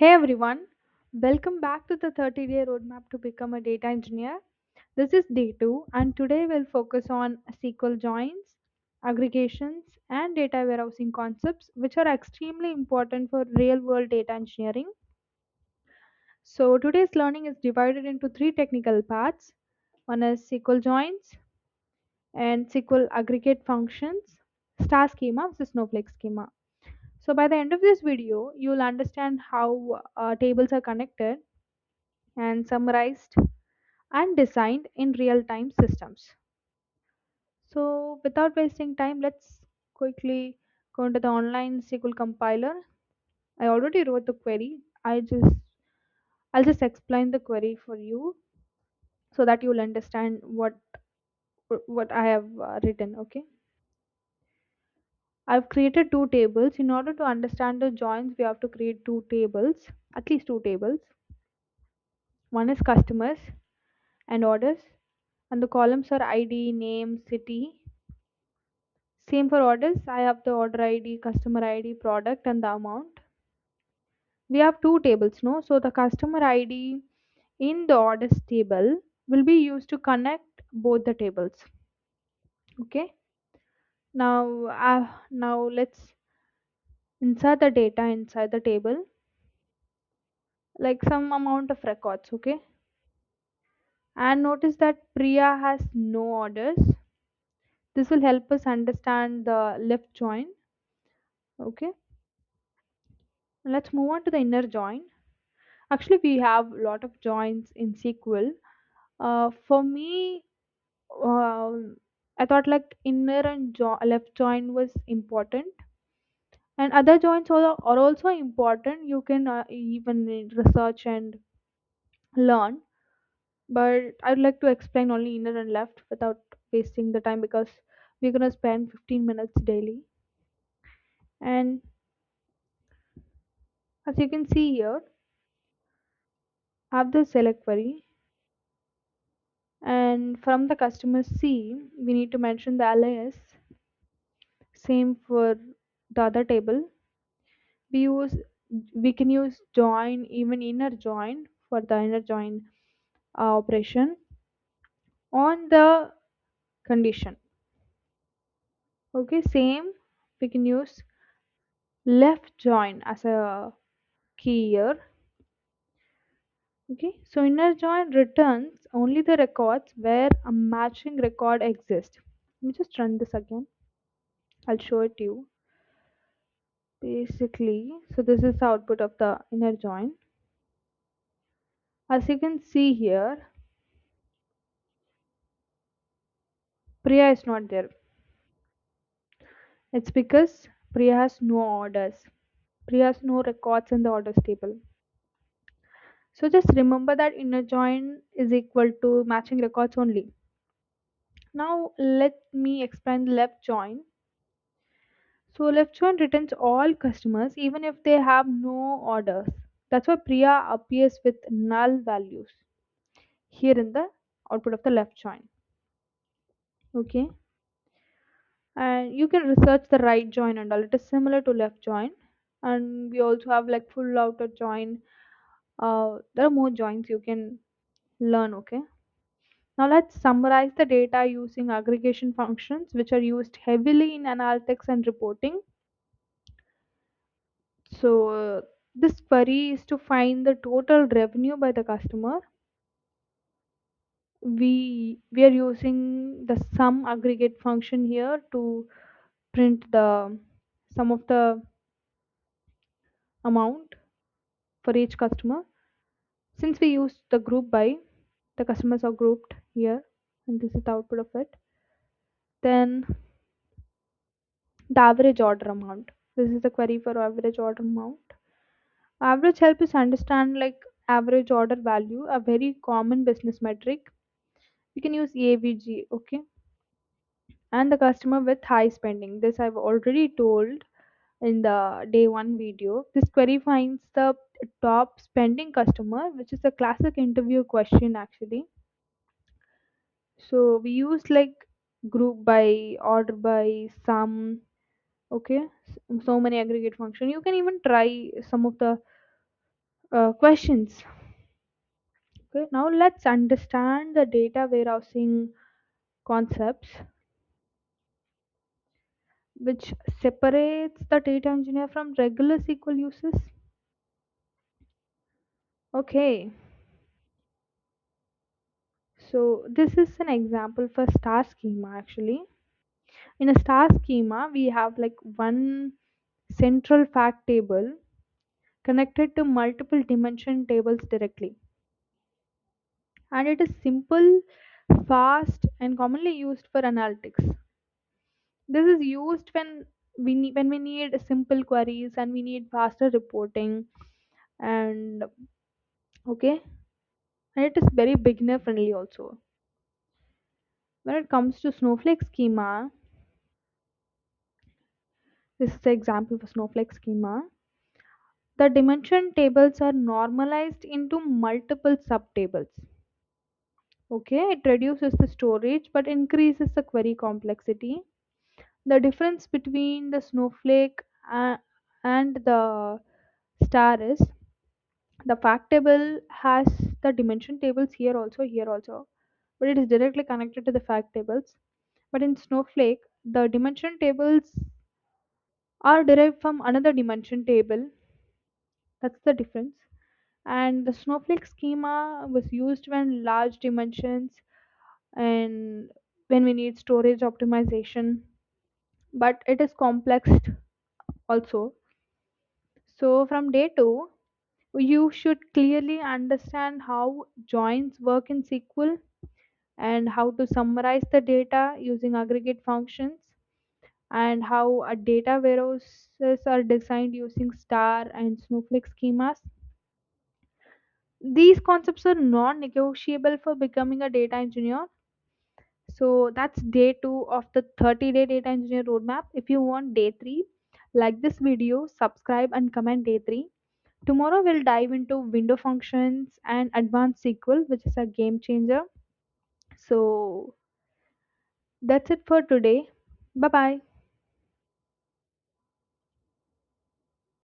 Hey everyone, welcome back to the 30-day roadmap to become a data engineer. This is day 2, and today we'll focus on SQL joins, aggregations, and data warehousing concepts, which are extremely important for real world data engineering. So, today's learning is divided into three technical parts. One is SQL joins and SQL aggregate functions, star schema versus Snowflake schema. So, by the end of this video, you'll understand how tables are connected and summarized and designed in real time systems. So, without wasting time, let's quickly go into the online SQL compiler. I already wrote the query. I'll just explain the query for you so that you'll understand what I have written. Okay, I've created two tables. In order to understand the joins, we have to create two tables, at least two tables. One is customers and orders, and the columns are ID, name, city. Same for orders. I have the order ID, customer ID, product, and the amount. We have two tables, no? So the customer ID in the orders table will be used to connect both the tables. Okay. Now let's insert the data inside the table, like some amount of records. Okay. And notice that Priya has no orders. This will help us understand the left join. Okay. Let's move on to the inner join. Actually, we have a lot of joins in SQL. For me, uh, I thought like inner and left join was important, and other joins are also important. You can even research and learn, but I'd like to explain only inner and left without wasting the time because we're gonna spend 15 minutes daily. And as you can see here, I have the select query, and from the customer C, we need to mention the alias. Same for the other table. We use we can use join, even inner join, for the inner join operation on the condition. Okay, same, we can use left join as a key here. Okay, so inner join returns only the records where a matching record exists. Let me just run this again. I'll show it to you. Basically, so this is the output of the inner join. As you can see here, Priya is not there. It's because Priya has no orders. Priya has no records in the orders table. So just remember that inner join is equal to matching records only. Now let me explain the left join. So left join returns all customers even if they have no orders. That's why Priya appears with null values here in the output of the left join. Okay. And you can research the right join and all. It is similar to left join. And we also have like full outer join. There are more joins you can learn. Okay, now let's summarize the data using aggregation functions, which are used heavily in analytics and reporting. So this query is to find the total revenue by the customer. We are using the sum aggregate function here to print the sum of the amount for each customer. Since we use the group by, the customers are grouped here, and this is the output of it. Then the average order amount. This is the query for average order amount. Average help us understand like average order value, a very common business metric. We can use AVG, okay? And the customer with high spending. This I've already told in the day one video. This query finds the top spending customer, which is a classic interview question actually. So we use like group by, order by, sum, okay? So many aggregate function. You can even try some of the questions. Okay, now let's understand the data warehousing concepts, which separates the data engineer from regular SQL users. Okay, so this is an example for star schema actually. In a star schema, we have like one central fact table connected to multiple dimension tables directly. And it is simple, fast, and commonly used for analytics. This is used when we need simple queries and we need faster reporting, and okay, and it is very beginner friendly also. When it comes to Snowflake schema, this is the example for Snowflake schema. The dimension tables are normalized into multiple subtables. Okay, it reduces the storage but increases the query complexity. The difference between the Snowflake and the star is the fact table has the dimension tables here also, but it is directly connected to the fact tables. But in Snowflake, the dimension tables are derived from another dimension table. That's the difference. And the Snowflake schema was used when large dimensions and when we need storage optimization, but it is complex also. So from day two, you should clearly understand how joins work in SQL and how to summarize the data using aggregate functions and how a data warehouses are designed using star and Snowflake schemas. These concepts are non-negotiable for becoming a data engineer. So that's day 2 of the 30-day data engineer roadmap. If you want day 3, like this video, subscribe and comment day 3. Tomorrow we'll dive into window functions and advanced SQL, which is a game changer. So that's it for today. Bye bye.